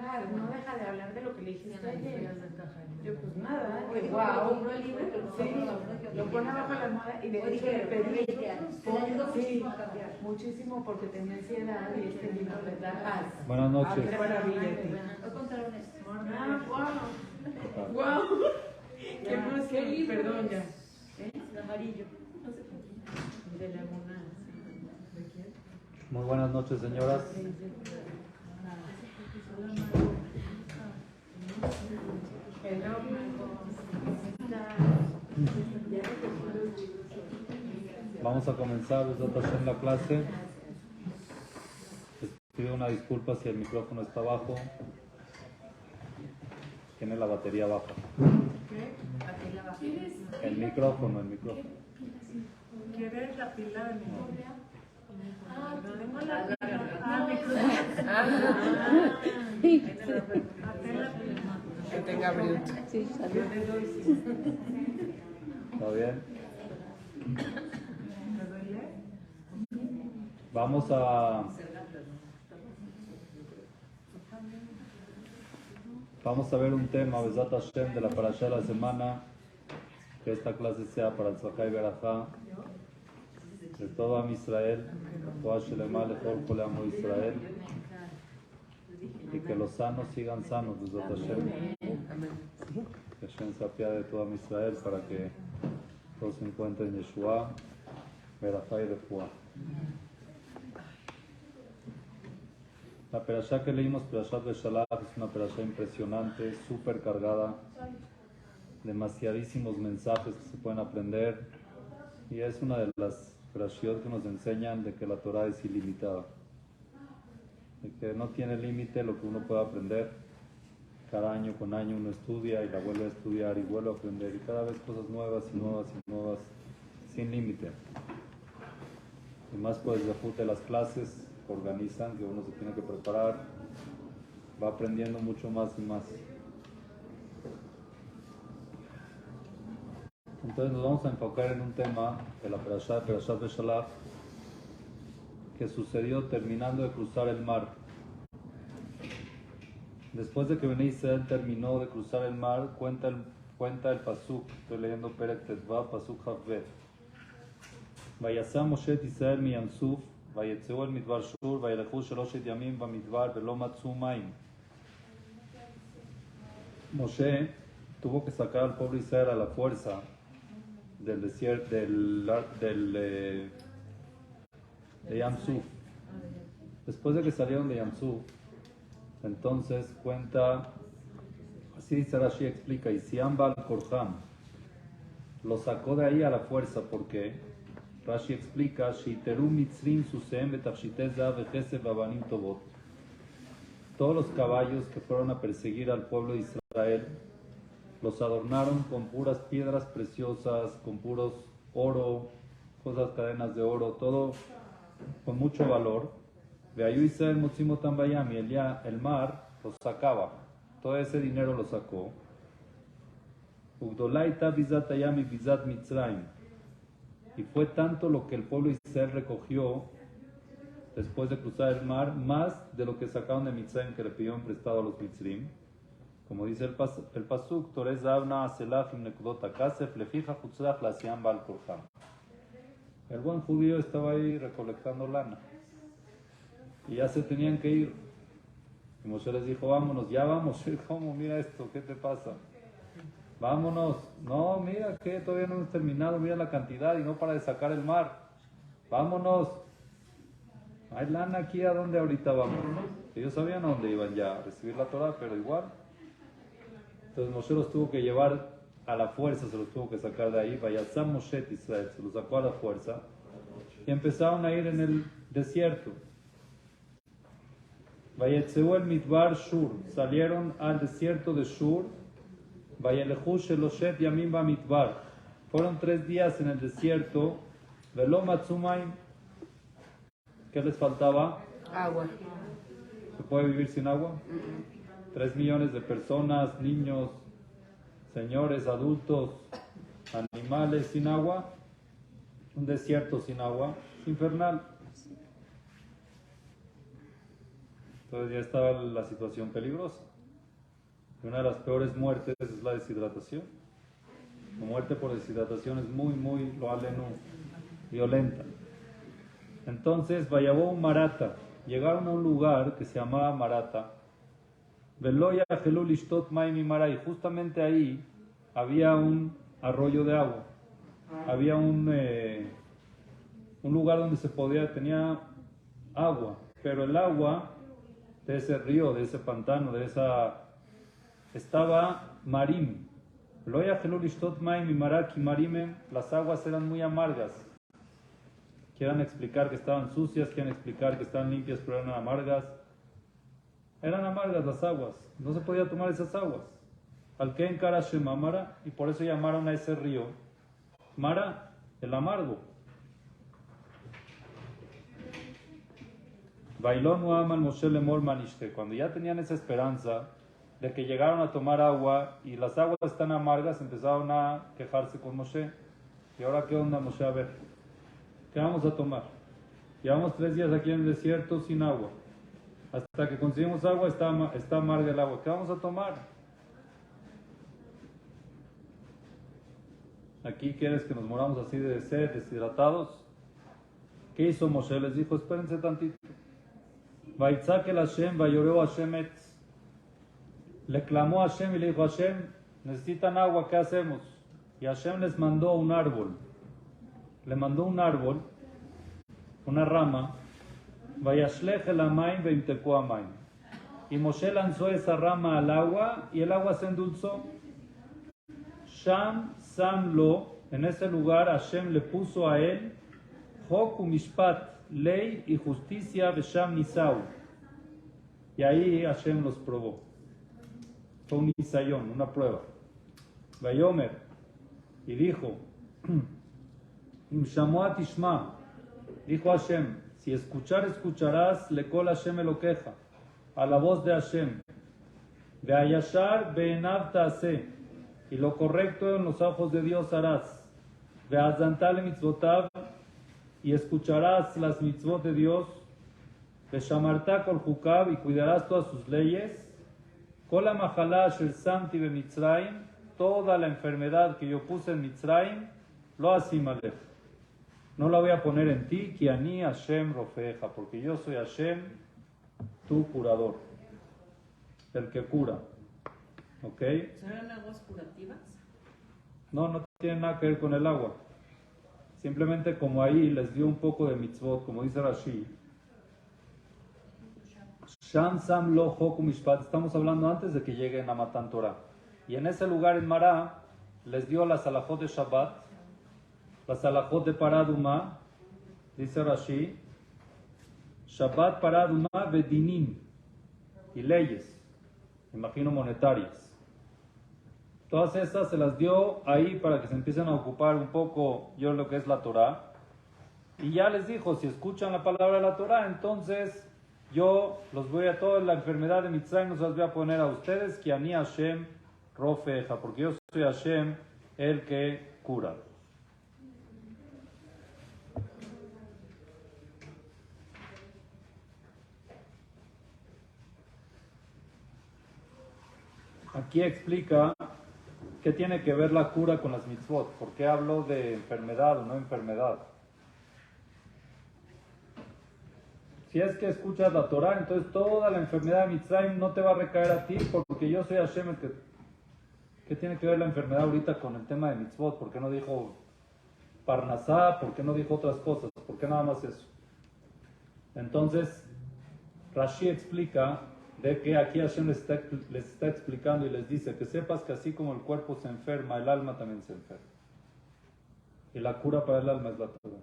enojar, no deja de hablar de lo que le dijiste ayer. Yo pues nada, Oye, wow. compró el libro, Sí, lo pone abajo de la almohada y de hecho le pedí, sí, muchísimo porque tenía ansiedad y este libro le da paz. Buenas noches. Qué maravilla. Voy a contar un esto. Wow. Wow. Qué emoción, perdón ya. El amarillo. No sé por qué. De la mona. Muy buenas noches, señoras. Vamos a comenzar en la clase. Les pido una disculpa si el micrófono está bajo. Tiene la batería baja. El micrófono. ¿Quieres la pila? Que tenga brillo. Sí, salió. ¿Está bien? Vamos a ver un tema, Bezat Hashem, de la parashá de la semana. Que esta clase sea para el Tzlachá y Berajá de todo Am Israel, Toa Shelema Lechol Kol Amo Israel, y que los sanos sigan sanos, Bezat Hashem. Que Hashem se apiade de todo Am Israel para que todos se encuentren Yeshua, Berajá y Refuá. La perashá que leímos, Perashat Beshalach, es una perashá impresionante, súper cargada, demasiadísimos mensajes que se pueden aprender, y es una de las perashiot que nos enseñan de que la Torah es ilimitada, de que no tiene límite lo que uno puede aprender. Cada año con año uno estudia y la vuelve a estudiar y vuelve a aprender, y cada vez cosas nuevas y nuevas y nuevas, sin límite. Y más por el zehut de las clases que organizan, que uno se tiene que preparar, va aprendiendo mucho más y más. Entonces nos vamos a enfocar en un tema de la Perashat Beshalach, que sucedió terminando de cruzar el mar. Después de que Bnei Israel terminó de cruzar el mar, cuenta el pasuk, estoy leyendo Perek Tetvav, pasuk Havvet. ויצא משה את ישראל מים סוף, ויצאו אל מדבר שור, וילכו 3 ימים במדבר ולא מצאו מים. Moshe tuvo que sacar al pueblo de Israel a la fuerza del desierto de Yam Suf. Después de que salieron de Yam Suf, entonces cuenta, así dice Rashi, explica, y Siam Bal Korham lo sacó de ahí a la fuerza porque Rashi explica, Shiteru Mitzrim Susem Betachshite Zav Vechesed Avanim Tovot. Todos los caballos que fueron a perseguir al pueblo de Israel los adornaron con puras piedras preciosas, con puros oro, cosas, cadenas de oro, todo con mucho valor. Veayu Israel Motzimo Tambayam, y el mar los sacaba, todo ese dinero lo sacó. Ugdolaita Bizat Ayam y Bizat Mitzrayim. Y fue tanto lo que el pueblo de Israel recogió después de cruzar el mar, más de lo que sacaron de Mitzrayim, que le pidieron prestado a los Mitzrim. Como dice el pasuk, Torez Avna Aselach im Nekudot HaKasef Lefija Chutzlach Lasiam Bal Korham. El buen judío estaba ahí recolectando lana y ya se tenían que ir. Y Moshe les dijo, vámonos, ya vamos. ¿Cómo? Mira esto, ¿qué te pasa? Vámonos. No, mira que todavía no hemos terminado, mira la cantidad y no para de sacar el mar. Vámonos. Hay lana aquí, ¿a dónde ahorita vamos? Ellos sabían a dónde iban ya a recibir la Torah, pero igual. Entonces Moshe los tuvo que llevar a la fuerza, se los tuvo que sacar de ahí. Vayazam Moshe Israel, se los sacó a la fuerza. Y empezaron a ir en el desierto. Vayetzeu el Midbar Shur, salieron al desierto de Shur. Vayelechu Sheloshet Yamim Bamidbar, fueron 3 días en el desierto. Velo Matzumayim, ¿qué les faltaba? Agua. ¿Se puede vivir sin agua? 3 millones de personas, niños, señores, adultos, animales sin agua. Un desierto sin agua, es infernal. Entonces ya estaba la situación peligrosa. Y una de las peores muertes es la deshidratación. La muerte por deshidratación es muy, lo aleno, violenta. Entonces, Vayabó un Marata. Llegaron a un lugar que se llamaba Marata. Veloya Gelul Ishtot Maimi Mara. Y justamente ahí había un arroyo de agua. Había un lugar donde tenía agua. Pero el agua de ese río, de ese pantano, estaba marim. Loya Gelul Ishtot Maimi Mara Ki Marimem. Las aguas eran muy amargas. Quieran explicar que estaban sucias, quieren explicar que estaban limpias, pero eran amargas. Eran amargas las aguas, no se podía tomar esas aguas. Al-Ken Karashem Mara, y por eso llamaron a ese río Mara, el amargo. Bailón Aman Moshe Lemor Manishte, cuando ya tenían esa esperanza de que llegaron a tomar agua y las aguas están amargas, empezaron a quejarse con Moshe. ¿Y ahora qué onda, Moshe? A ver, ¿qué vamos a tomar? Llevamos 3 días aquí en el desierto sin agua. Hasta que conseguimos agua está amarga el agua. ¿Qué vamos a tomar? Aquí quieres que nos moramos así de sed, deshidratados. ¿Qué hizo Moshe? Les dijo, espérense tantito. Vaitzak el Hashem, vayoreo Hashem etz. Le clamó a Hashem y le dijo, Hashem, necesitan agua, ¿qué hacemos? Y Hashem les mandó un árbol. Le mandó un árbol, una rama. Vayashlech el amaim veimteku amaim. Y Moshe lanzó esa rama al agua y el agua se endulzó. Sham Sam Lo, en ese lugar Hashem le puso a él Chok Mishpat, ley y justicia Besham Nisau. Y ahí Hashem los probó. Fue un nisayón, una prueba. Vayomer, y dijo, Imshamoat Ishma, dijo Hashem, si escucharás, lekol Hashem elokeja, a la voz de Hashem. Veayashar be'enav ta'aseh, y lo correcto en los ojos de Dios harás. Ve'azantal mitzvotav, y escucharás las mitzvot de Dios. Ve'shamarta kol hukav, y cuidarás todas sus leyes. Kol ha'machala asher samti be'mitzrayim, toda la enfermedad que yo puse en Mitzrayim, lo asimalech. No la voy a poner en ti, ki ani Hashem rofeja, porque yo soy Hashem, tu curador, el que cura. ¿Ok? ¿Serán aguas curativas? No tiene nada que ver con el agua. Simplemente como ahí les dio un poco de mitzvot, como dice Rashi. Sham Sam Lo Chok Mishpat, estamos hablando antes de que lleguen a Matan Torah. Y en ese lugar en Mará les dio las alajot de Shabbat, las alajot de Paraduma, dice Rashi, Shabbat Paraduma Bedinim, y leyes, imagino monetarias. Todas esas se las dio ahí para que se empiecen a ocupar un poco yo lo que es la Torah. Y ya les dijo, si escuchan la palabra de la Torah, entonces yo los voy a toda la enfermedad de Mitzrayim, no se las voy a poner a ustedes, que a mí Hashem rofeja, porque yo soy Hashem, el que cura. Aquí explica qué tiene que ver la cura con las mitzvot, por qué hablo de enfermedad o no enfermedad. Si es que escuchas la Torah, entonces toda la enfermedad de Mitzrayim no te va a recaer a ti, porque yo soy Hashem el que... ¿Qué tiene que ver la enfermedad ahorita con el tema de mitzvot? ¿Por qué no dijo Parnasá? ¿Por qué no dijo otras cosas? ¿Por qué nada más eso? Entonces, Rashi explica de que aquí Hashem les está explicando y les dice que sepas que así como el cuerpo se enferma, el alma también se enferma. Y la cura para el alma es la Torah.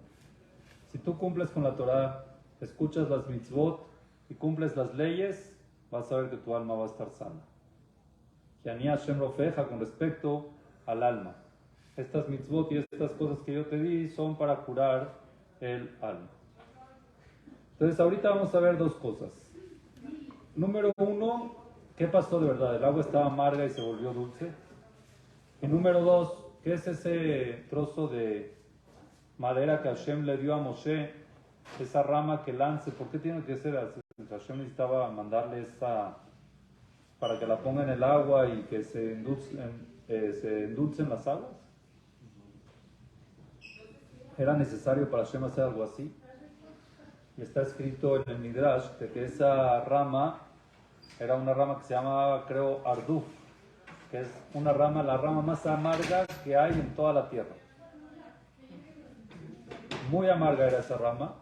Si tú cumples con la Torah, escuchas las mitzvot y cumples las leyes, vas a ver que tu alma va a estar sana. Que ani Hashem rofeja con respecto al alma. Estas mitzvot y estas cosas que yo te di son para curar el alma. Entonces ahorita vamos a ver dos cosas. Número 1, ¿qué pasó de verdad? ¿El agua estaba amarga y se volvió dulce? Y número 2, ¿qué es ese trozo de madera que Hashem le dio a Moshe? Esa rama que lance, ¿por qué tiene que ser así? Hashem necesitaba mandarles para que la ponga en el agua y que se endulcen las aguas. ¿Era necesario para Hashem hacer algo así? Y está escrito en el Midrash de que esa rama era una rama que se llamaba, creo, Arduf, que es la rama más amarga que hay en toda la tierra. Muy amarga era esa rama,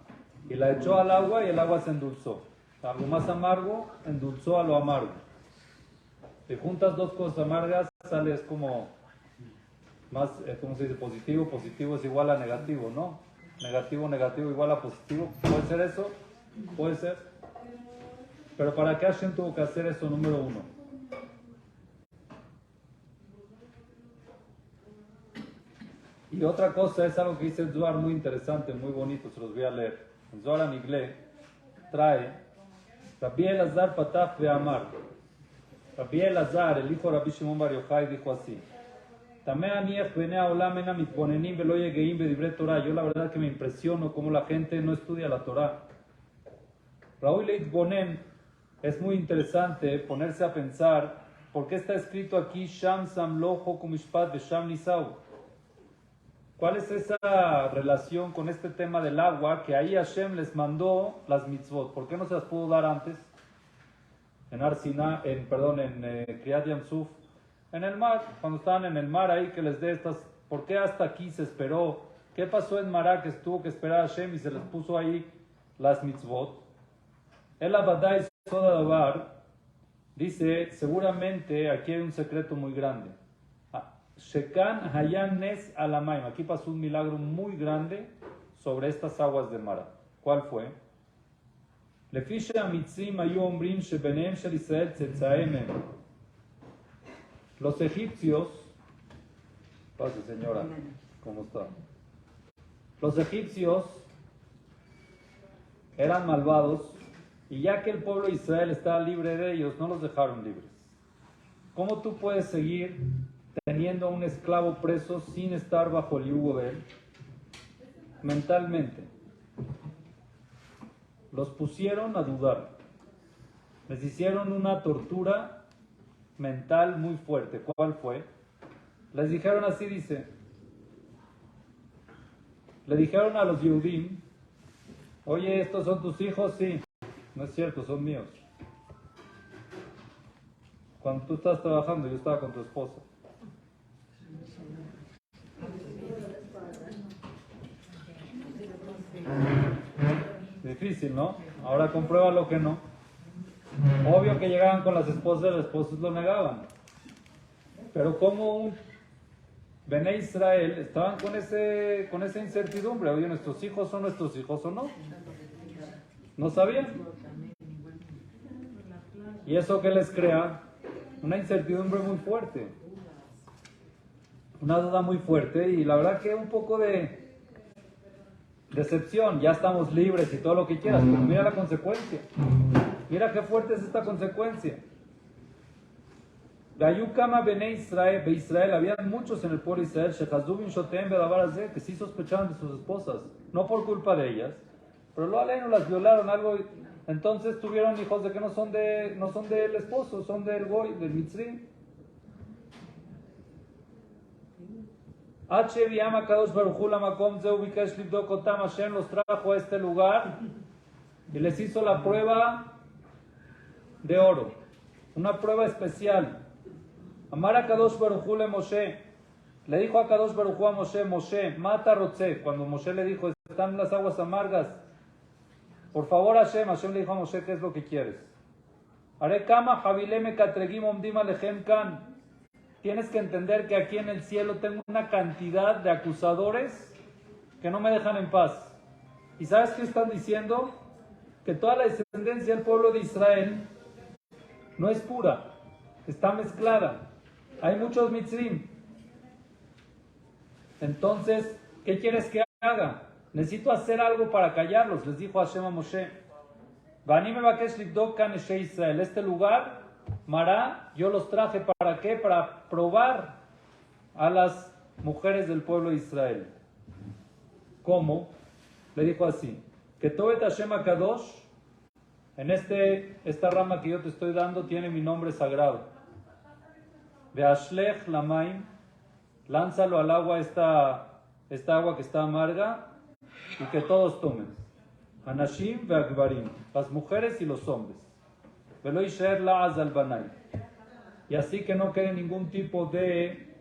y la echó al agua y el agua se endulzó. Algo más amargo endulzó a lo amargo. Si juntas dos cosas amargas, sale es como más, ¿cómo se dice? Positivo. Positivo es igual a negativo, ¿no? Negativo igual a positivo. ¿Puede ser eso? Puede ser. Pero ¿para qué Hashem tuvo que hacer eso? Número uno. Y otra cosa es algo que dice el Zohar muy interesante, muy bonito, se los voy a leer. El Zohar Amiglé trae Rabbi Elazar Pataf Be'amar. Rabbi Elazar, el hijo de Rabbi Shimon Bar Yochai, dijo así: yo la verdad que me impresiono cómo la gente no estudia la Torah. Raúl Leit Bonen, es muy interesante ponerse a pensar por qué está escrito aquí Sham Samloho Kumishpat Besham Nisau. ¿Cuál es esa relación con este tema del agua que ahí Hashem les mandó las mitzvot? ¿Por qué no se las pudo dar antes? En Arsina, en Kriyat Yamsuf, en el mar, cuando estaban en el mar ahí que les dé estas. ¿Por qué hasta aquí se esperó? ¿Qué pasó en Mará que tuvo que esperar a Hashem y se les puso ahí las mitzvot? El Abadai Soda Dabar dice, seguramente aquí hay un secreto muy grande. Shekan Hayan Nes Alamaim. Aquí pasó un milagro muy grande sobre estas aguas de Mará. ¿Cuál fue? Lefishe Amitzim Ayu Ombrim Shebenem Shel Israel Tzetzaemem. Los egipcios, pase señora, ¿cómo está? Los egipcios eran malvados y ya que el pueblo de Israel estaba libre de ellos, no los dejaron libres. ¿Cómo tú puedes seguir teniendo a un esclavo preso sin estar bajo el yugo de él? Mentalmente. Los pusieron a dudar. Les hicieron una tortura mental muy fuerte. ¿Cuál fue? Les dijeron así, dice. Le dijeron a los Yehudim, oye, ¿estos son tus hijos? Sí. No es cierto, son míos. Cuando tú estás trabajando, yo estaba con tu esposa. Difícil, ¿no? Ahora comprueba lo que no. Obvio que llegaban con las esposas lo negaban. Pero como un Bene Israel estaban con esa incertidumbre. Oye, ¿nuestros hijos son nuestros hijos o no? ¿No sabían? ¿Y eso qué les crea? Una incertidumbre muy fuerte. Una duda muy fuerte y la verdad que un poco de decepción. Ya estamos libres y todo lo que quieras, pero mira la consecuencia. Mira qué fuerte es esta consecuencia. Gayukama Bene Israel, de Israel, había muchos en el pueblo de Israel, Shechazubin Shotem Bedabarazé, que sí sospechaban de sus esposas, no por culpa de ellas, pero lo aleno las violaron algo, entonces tuvieron hijos de que no son del esposo, son del Goy, del Mitzri. H. Viama Kadosh Baruchu Lamakom Zeu Bikesh Libdok Otam, Hashem los trajo a este lugar y les hizo la prueba de oro, una prueba especial. Amar a Kadosh Baruchu le Moshe, le dijo a Kadosh Baruchu a Moshe, Moshe, mata Rotze, cuando Moshe le dijo, están las aguas amargas, por favor Hashem le dijo a Moshe, ¿qué es lo que quieres? Are kama javileme katregim omdim alechem kan. Tienes que entender que aquí en el cielo tengo una cantidad de acusadores que no me dejan en paz. ¿Y sabes qué están diciendo? Que toda la descendencia del pueblo de Israel no es pura, está mezclada. Hay muchos mitzrim. Entonces, ¿qué quieres que haga? Necesito hacer algo para callarlos, les dijo Hashem a Moshe. Este lugar, Mará, yo los traje ¿para qué? Para probar a las mujeres del pueblo de Israel. ¿Cómo? Le dijo así, que Tobet Hashem Akadosh, esta rama que yo te estoy dando tiene mi nombre sagrado. Veashlech lamaim, lánzalo al agua esta agua que está amarga y que todos tomen. Anashim ve'agvarim, las mujeres y los hombres. Velo yisher la'az al banai. Y así que no quede ningún tipo de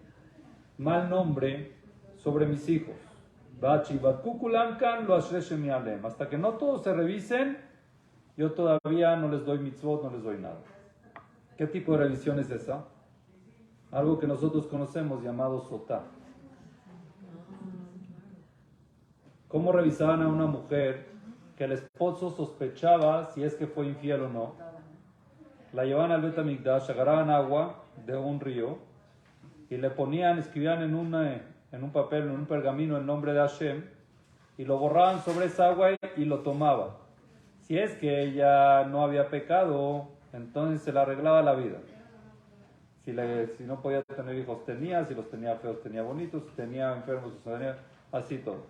mal nombre sobre mis hijos. Hasta que no todos se revisen, yo todavía no les doy mitzvot, no les doy nada. ¿Qué tipo de revisión es esa? Algo que nosotros conocemos llamado sotá. ¿Cómo revisaban a una mujer que el esposo sospechaba si es que fue infiel o no? La llevaban al Bet HaMikdash, agarraban agua de un río y le ponían, escribían en un papel, en un pergamino el nombre de Hashem y lo borraban sobre esa agua y lo tomaba. Si es que ella no había pecado, entonces se le arreglaba la vida. Si no podía tener hijos tenía, si los tenía feos tenía bonitos, si tenía enfermos tenía así todo.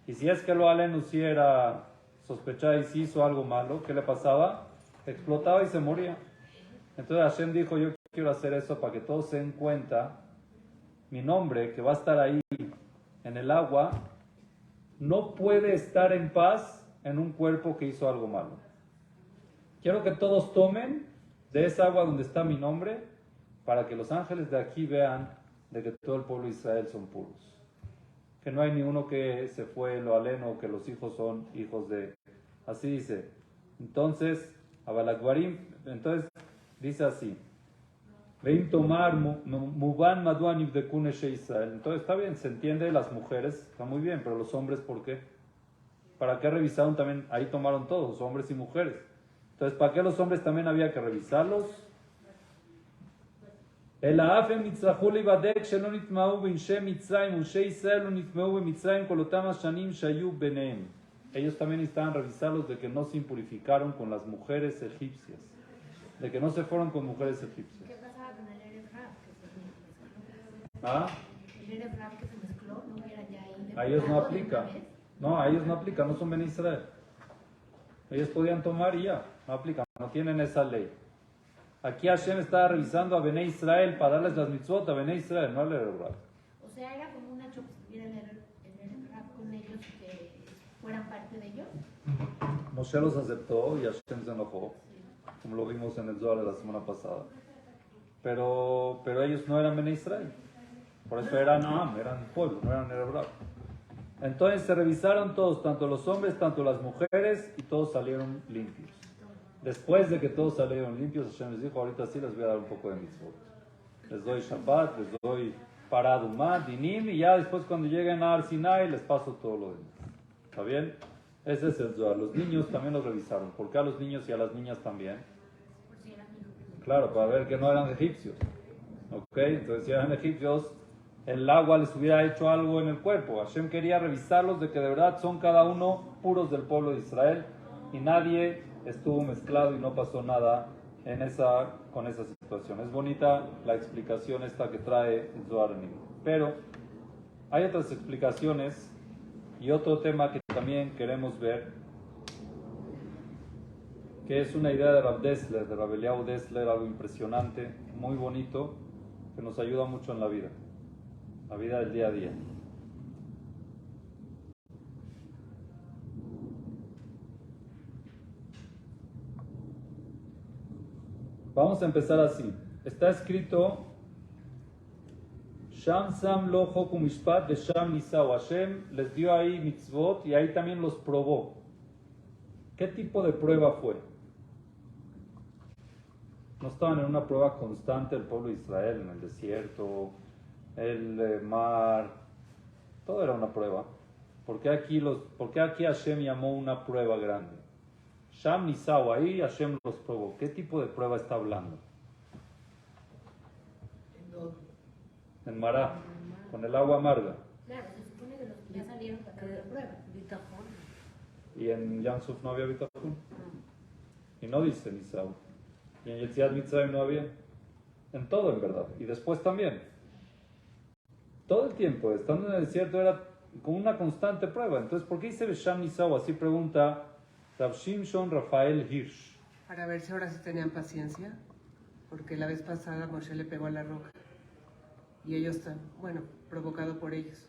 Y si es que lo aleno si era sospechada y si hizo algo malo, ¿qué le pasaba? Explotaba y se moría. Entonces Hashem dijo, yo quiero hacer eso para que todos se den cuenta, mi nombre que va a estar ahí en el agua, no puede estar en paz en un cuerpo que hizo algo malo. Quiero que todos tomen de esa agua donde está mi nombre, para que los ángeles de aquí vean de que todo el pueblo de Israel son puros. Que no hay ni uno que se fue en lo aleno, o que los hijos son hijos de... Así dice. Entonces, Abalakbarim, entonces dice así. Veim tomar muban maduan ibdekun eshe Israel. Entonces está bien, se entiende las mujeres, está muy bien, pero los hombres, ¿por qué? ¿Para qué revisaron también? Ahí tomaron todos, hombres y mujeres. Entonces, ¿para qué los hombres también había que revisarlos? El Aafem mitzrahul ibadek shelo nitmau b'inshe Mitzrayim u'she Israel nitmau b'Mitzrayim kolotam hashanim shayu beneim. Ellos también estaban revisarlos de que no se impurificaron con las mujeres egipcias, de que no se fueron con mujeres egipcias. ¿Qué pasaba con el Erev Rav que se mezcló? ¿Ah? El Erev Rav que se mezcló, no hubiera ya ahí. A ellos no aplica. No, a ellos no aplica, no son Ben Israel. Ellos podían tomar y ya, no aplican, no tienen esa ley. Aquí Hashem estaba revisando a Bnei Israel para darles las mitzvot a Bnei Israel, no al Erev Rav. O sea, era como un hecho que estuviera el Erev Rav con ellos y que fueran parte de ellos. Moshe los aceptó y Hashem se enojó, como lo vimos en el Zohar de la semana pasada. Pero ellos no eran Bnei Israel, por eso eran pueblo, no eran Erev Rav. Entonces se revisaron todos, tanto los hombres, tanto las mujeres, y todos salieron limpios. Después de que todos salieron limpios, Hashem les dijo, ahorita sí les voy a dar un poco de mitzvot. Les doy Shabbat, les doy Paradumá, Dinim, y ya después cuando lleguen a Ar Sinai les paso todo lo demás. ¿Está bien? Ese es el Zohar. Los niños también los revisaron. ¿Por qué a los niños y a las niñas también? Por si eran hijos. Claro, para ver que no eran egipcios. ¿Ok? Entonces si eran egipcios, el agua les hubiera hecho algo en el cuerpo. Hashem quería revisarlos de que de verdad son cada uno puros del pueblo de Israel y nadie estuvo mezclado y no pasó nada con esa situación. Es bonita la explicación esta que trae el Zohar. Pero hay otras explicaciones y otro tema que también queremos ver, que es una idea de Rav Dessler, de Rav Eliyahu Dessler, algo impresionante, muy bonito, que nos ayuda mucho en la vida del día a día. Vamos a empezar así. Está escrito Sham Sam Lo Choku Mishpat de Sham Nisau. Hashem les dio ahí mitzvot y ahí también los probó. ¿Qué tipo de prueba fue? No estaban en una prueba constante el pueblo de Israel, en el desierto, el mar, todo era una prueba. ¿Por qué aquí Hashem llamó una prueba grande? Sham Nisau, ahí Hashem los probó. ¿Qué tipo de prueba está hablando? En Mará, con el agua amarga. Claro, se supone que los que ya salieron para la prueba. Y en Yamsuf no había Bitachon. Y no dice Nisau. Y en Yetziat Mitzrayim no había. En todo, en verdad. Y después también. Todo el tiempo, estando en el desierto, era como una constante prueba. Entonces, ¿por qué dice Sham Nisau? Así pregunta Rav Shimshon Rafael Hirsch. Para ver si ahora sí tenían paciencia, porque la vez pasada Moshe le pegó a la roca. Y ellos están, bueno, provocado por ellos.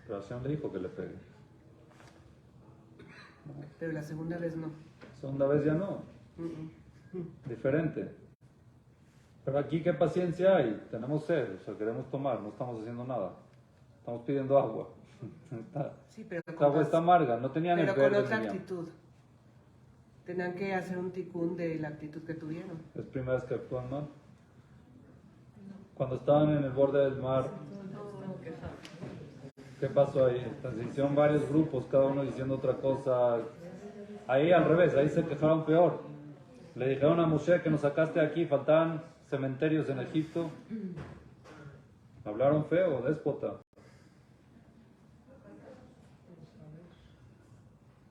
Pero Hashem le dijo que le pegue. Pero la segunda vez no. Segunda vez ya no. Diferente. Pero aquí, ¿qué paciencia hay? Tenemos sed, o sea, queremos tomar, no estamos haciendo nada. Estamos pidiendo agua. Sí, pero Esta agua está amarga, no tenían el pero verde. con otra actitud. Tenían que hacer un tikkun de la actitud que tuvieron. ¿Es primera vez que actúan mal? Cuando estaban en el borde del mar, ¿qué pasó ahí? Se hicieron varios grupos, cada uno diciendo otra cosa. Ahí al revés, ahí se quejaron peor. Le dijeron a Moshe que nos sacaste de aquí, faltaban cementerios en Egipto. Hablaron feo, déspota.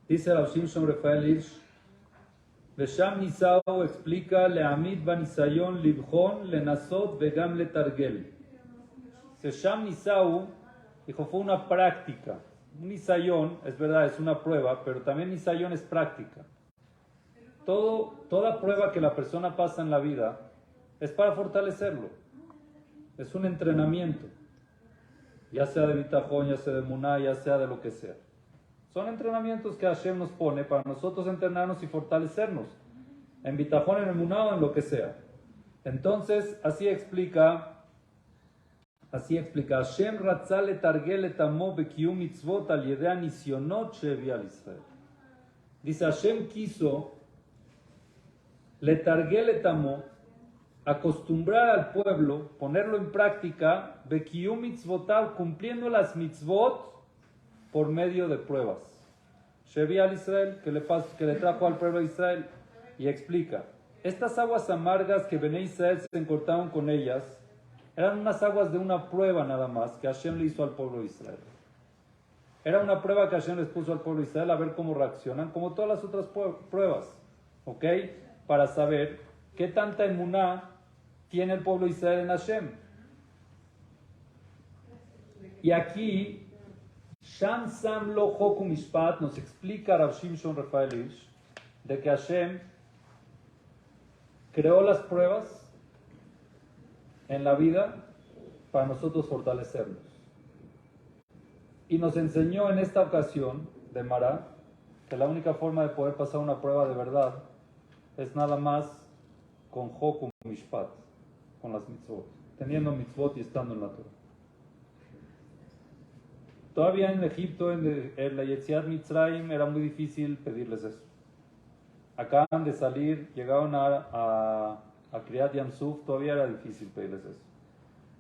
Dice Rav Shimshon Rafael Hirsch, Vesham Nisao explica Leamid Banisayon Libjon Lenasot Vegam Letargel. Sham Nisao dijo fue una práctica. Un Nisayón, es verdad, es una prueba, pero también Nisayón es práctica. Toda prueba que la persona pasa en la vida es para fortalecerlo. Es un entrenamiento. Ya sea de bitajón, ya sea de muná, ya sea de lo que sea. Son entrenamientos que Hashem nos pone para nosotros entrenarnos y fortalecernos. En bitajón, en el muná o en lo que sea. Entonces, así explica Hashem ratzah letargel et amo bekium mitzvot al yedei nisionot she'evia al Israel. Dice, Hashem quiso letargel et amo, acostumbrar al pueblo, ponerlo en práctica, bekium mitzvotav, cumpliendo las mitzvot por medio de pruebas. She'evia al Israel, que le trajo al pueblo de Israel, y explica, estas aguas amargas que Bnei Israel se encortaron con ellas, eran unas aguas de una prueba nada más que Hashem le hizo al pueblo de Israel. Era una prueba que Hashem les puso al pueblo de Israel a ver cómo reaccionan, como todas las otras pruebas, ¿ok? Para saber qué tanta emuná tiene el pueblo de Israel en Hashem. Y aquí, Sham Sam Lo Choku Mishpat nos explica Rav Shimshon Rafael Hirsch de que Hashem creó las pruebas en la vida para nosotros fortalecernos. Y nos enseñó en esta ocasión de Mará que la única forma de poder pasar una prueba de verdad es nada más con Jokum Mishpat, con las mitzvot, teniendo mitzvot y estando en la Torah. Todavía en Egipto, en la Yetziat Mitzrayim, era muy difícil pedirles eso. Acaban de salir, llegaron a Kriyat Yamsuf, todavía era difícil pedirles eso.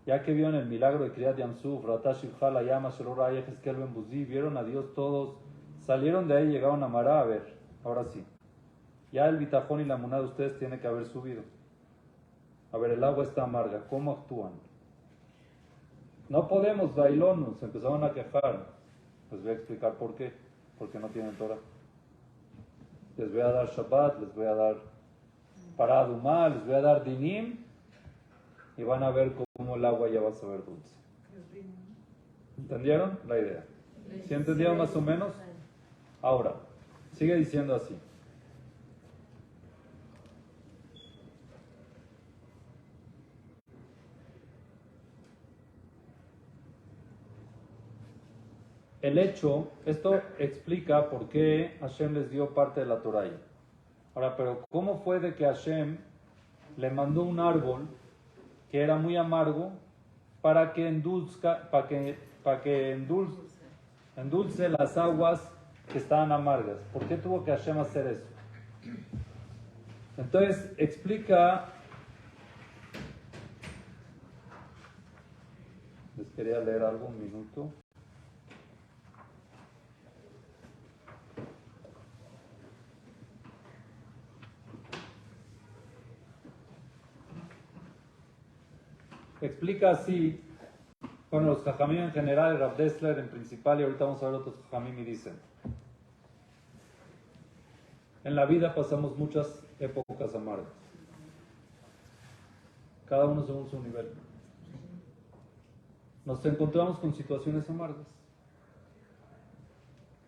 Ya que vieron el milagro de Kriyat Yamsuf, Ratash Ibjal, Yama, Shelora, Yehezkel, Ben Buzi, vieron a Dios todos, salieron de ahí, llegaron a Mará, a ver, ahora sí. Ya el bitajón y la muná de ustedes tiene que haber subido. A ver, el agua está amarga, ¿cómo actúan? No podemos, bailonos, se empezaron a quejar. Les voy a explicar por qué. Porque no tienen Torah. Les voy a dar Shabbat, les voy a dar Paradumá, les voy a dar Dinim, y van a ver cómo el agua ya va a saber dulce. ¿Entendieron la idea? ¿Sí entendieron más o menos? Ahora, sigue diciendo así. El hecho, esto explica por qué Hashem les dio parte de la Torah. Ahora, pero ¿cómo fue de que Hashem le mandó un árbol que era muy amargo para que endulce las aguas que estaban amargas? ¿Por qué tuvo que Hashem hacer eso? Entonces explica, les quería leer algo un minuto. Explica así, bueno, los Jajamim en general, Rav Dessler en principal, y ahorita vamos a ver otros Jajamim y dicen, en la vida pasamos muchas épocas amargas, cada uno según su nivel. Nos encontramos con situaciones amargas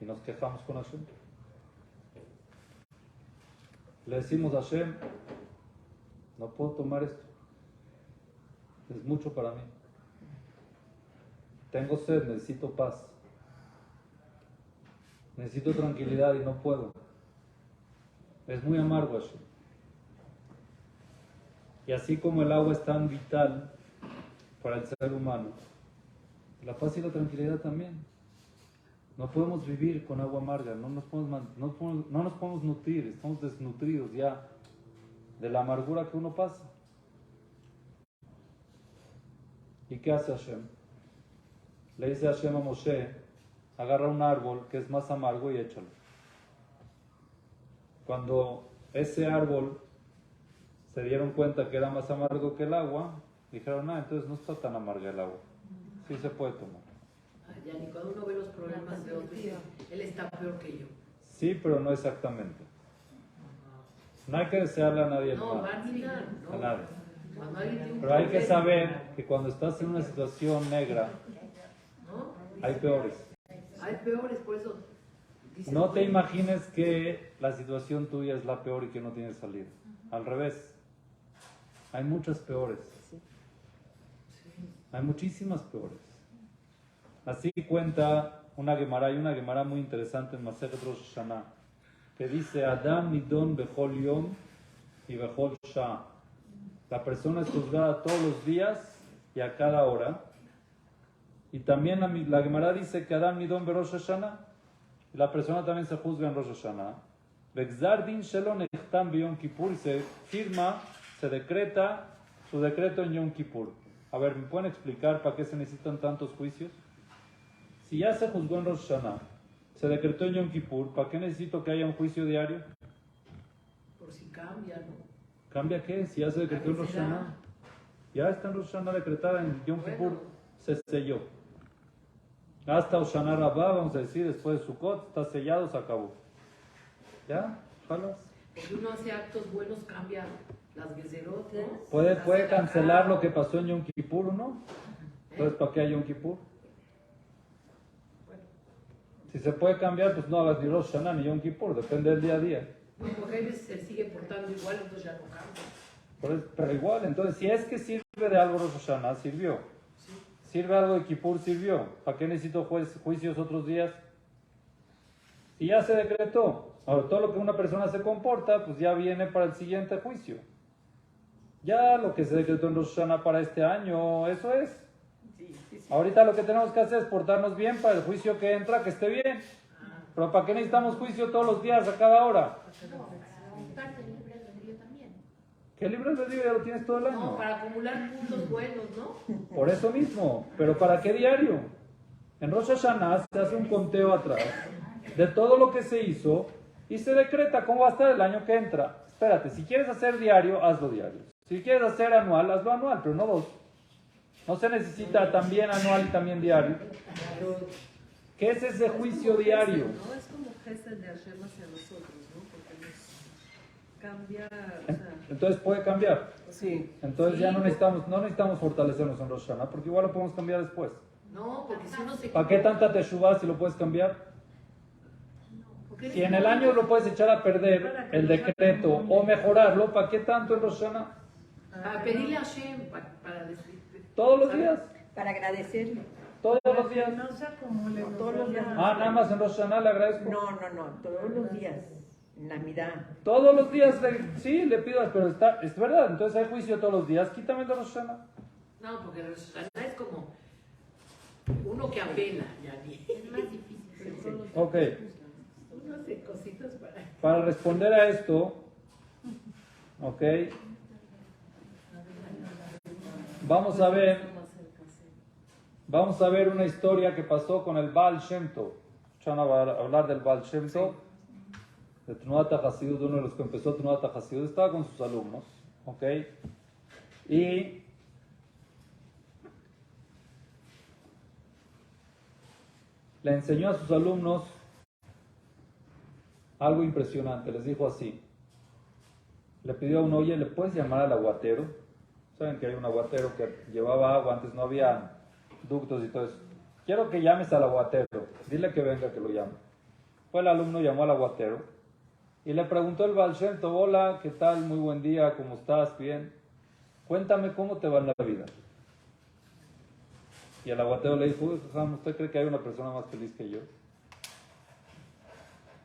y nos quejamos con Hashem. Le decimos a Hashem, no puedo tomar esto. Es mucho para mí. Tengo sed, necesito paz. Necesito tranquilidad y no puedo. Es muy amargo Hashem. Y así como el agua es tan vital para el ser humano, la paz y la tranquilidad también. No podemos vivir con agua amarga, no nos podemos nutrir, estamos desnutridos ya de la amargura que uno pasa. ¿Y qué hace Hashem? Le dice Hashem a Moshe, agarra un árbol que es más amargo y échalo. Cuando ese árbol se dieron cuenta que era más amargo que el agua, dijeron, entonces no está tan amarga el agua, sí se puede tomar. Ya ni cuando uno ve los problemas de otro, dice, él está peor que yo. Sí, pero no exactamente. No hay que desearle a nadie el No, mal. Martina, A no. nadie. Cuando alguien tiene un Pero hay que problema, saber que cuando estás en una situación negra, ¿no? hay peores. Hay peores, por eso. Dice, No te imagines que la situación tuya es la peor y que no tienes salida. Al revés. Hay muchas peores. Hay muchísimas peores. Así cuenta una Gemara, hay una Gemara muy interesante en Masechet Rosh Hashanah, que dice, Adam nidon bechol yom y bechol shah. La persona es juzgada todos los días y a cada hora. Y también la Gemara dice que Adam nidon berosh Hashanah. Y la persona también se juzga en Rosh Hashanah. Begzar din shelo nechtam beyom Kippur, y se firma, se decreta su decreto en Yom Kippur. A ver, ¿me pueden explicar para qué se necesitan tantos juicios? Si ya se juzgó en Rosh Hashanah, se decretó en Yom Kippur, ¿para qué necesito que haya un juicio diario? por si cambia, ¿no? ¿Cambia qué? Si ya se decretó en Rosh Hashanah. Ya está en Rosh Hashanah decretada, en Yom Kippur se selló. Hasta Hoshana Rabbah, vamos a decir, después de Sukkot, está sellado, se acabó. ¿Ya? ¿Jalas? Porque uno hace actos buenos, cambia las gezerot, ¿no? Puede cancelar lo que pasó en Yom Kippur, ¿no? Entonces, ¿para qué hay Yom Kippur? Si se puede cambiar, pues no hagas ni Rosh Hashanah ni Yom Kippur, depende del día a día. No, porque a veces se sigue portando igual, entonces ya no cambia. Pero igual, entonces, si es que sirve de algo Rosh Hashanah, sirvió. Sirve algo de Kippur, sirvió. ¿Para qué necesito juicios otros días? Si ya se decretó. Ahora, todo lo que una persona se comporta, pues ya viene para el siguiente juicio. Ya lo que se decretó en Rosh Hashanah para este año, eso es. Ahorita lo que tenemos que hacer es portarnos bien para el juicio que entra, que esté bien. Pero ¿para qué necesitamos juicio todos los días, a cada hora? No, para buscarse el libre albedrío también. ¿Qué libre albedrío ya lo tienes todo el año? No, para acumular puntos buenos, ¿no? Por eso mismo. ¿Pero para qué diario? En Rosh Hashanah se hace un conteo atrás de todo lo que se hizo y se decreta cómo va a estar el año que entra. Espérate, si quieres hacer diario, hazlo diario. Si quieres hacer anual, hazlo anual, pero no dos. No se necesita también anual y también diario. ¿Qué es ese juicio diario? No es como gesed de Hashem hacia nosotros, ¿no? Porque nos cambia, o sea, Entonces puede cambiar. Sí. Entonces ya no necesitamos fortalecernos en Rosh Hashanah, porque igual lo podemos cambiar después. No, porque si uno se... ¿Para qué tanta teshuvah si lo puedes cambiar? Porque Si en el año lo puedes echar a perder, el decreto, o mejorarlo, ¿para qué tanto en Rosh Hashanah? A pedirle a Hashem para decir... Todos los días. Para agradecerle. Todos los días. No se acumule. No, todos los días. Nada más en Rosh Hashanah le agradezco. No, todos los días. En la mirada. Todos los días, sí, le pido, pero es verdad, entonces hay juicio todos los días, quítame el de Rosh Hashanah. No, porque Rosh Hashanah es como uno que apela, ya ni... Es más difícil. Ok, Uno hace cositas para... para responder a esto, ok, vamos a ver una historia que pasó con el Baal Shem Tov. ¿Escucharon hablar del Baal Shem Tov? De Tnuat HaChasidut, uno de los que empezó Tnuat HaChasidut, estaba con sus alumnos, ok, y le enseñó a sus alumnos algo impresionante. Les dijo así, le pidió a uno, oye, ¿le puedes llamar al aguatero? Saben que hay un aguatero que llevaba agua, antes no había ductos y todo eso. Quiero que llames al aguatero, dile que venga, que lo llame. Fue el alumno, llamó al aguatero Y le preguntó el Baal Shem Tov, hola, ¿qué tal? Muy buen día, ¿cómo estás? Bien. Cuéntame cómo te va en la vida. Y el aguatero le dijo, uy, Jajam, ¿usted cree que hay una persona más feliz que yo?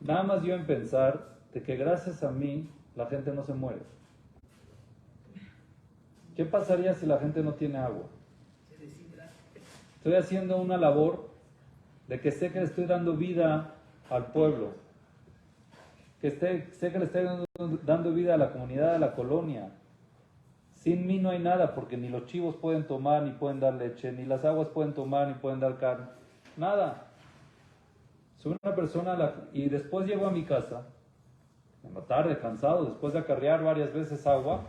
Nada más yo en pensar de que gracias a mí la gente no se muere. ¿Qué pasaría si la gente no tiene agua? Estoy haciendo una labor de que sé que le estoy dando vida al pueblo, que sé que le estoy dando vida a la comunidad, a la colonia. Sin mí no hay nada, porque ni los chivos pueden tomar, ni pueden dar leche, ni las aguas pueden tomar, ni pueden dar carne. Nada. Soy una persona, y después llego a mi casa, en la tarde, cansado, después de acarrear varias veces agua,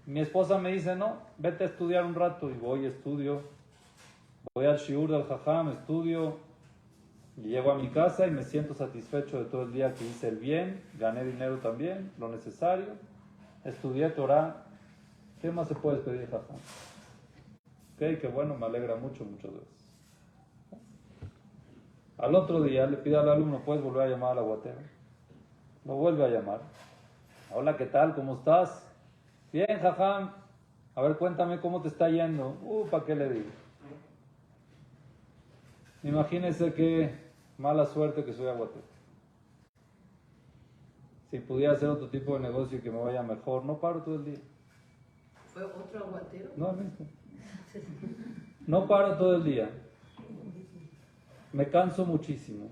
mi esposa me dice, no, vete a estudiar un rato, y voy, estudio, voy al shiur del jajam, estudio, y llego a mi casa y me siento satisfecho de todo el día que hice el bien, gané dinero también, lo necesario, estudié Torah. ¿Qué más se puede pedir, jajam? Ok, qué bueno, me alegra mucho, muchas gracias. Al otro día le pido al alumno, ¿puedes volver a llamar al aguatero? Lo vuelve a llamar. Hola, ¿qué tal? ¿Cómo estás? Bien, jajam. A ver, cuéntame cómo te está yendo. ¿Para qué le digo? Imagínense qué mala suerte que soy aguatero. Si pudiera hacer otro tipo de negocio y que me vaya mejor, no paro todo el día. ¿Fue otro aguatero? No, el mismo. No paro todo el día. Me canso muchísimo.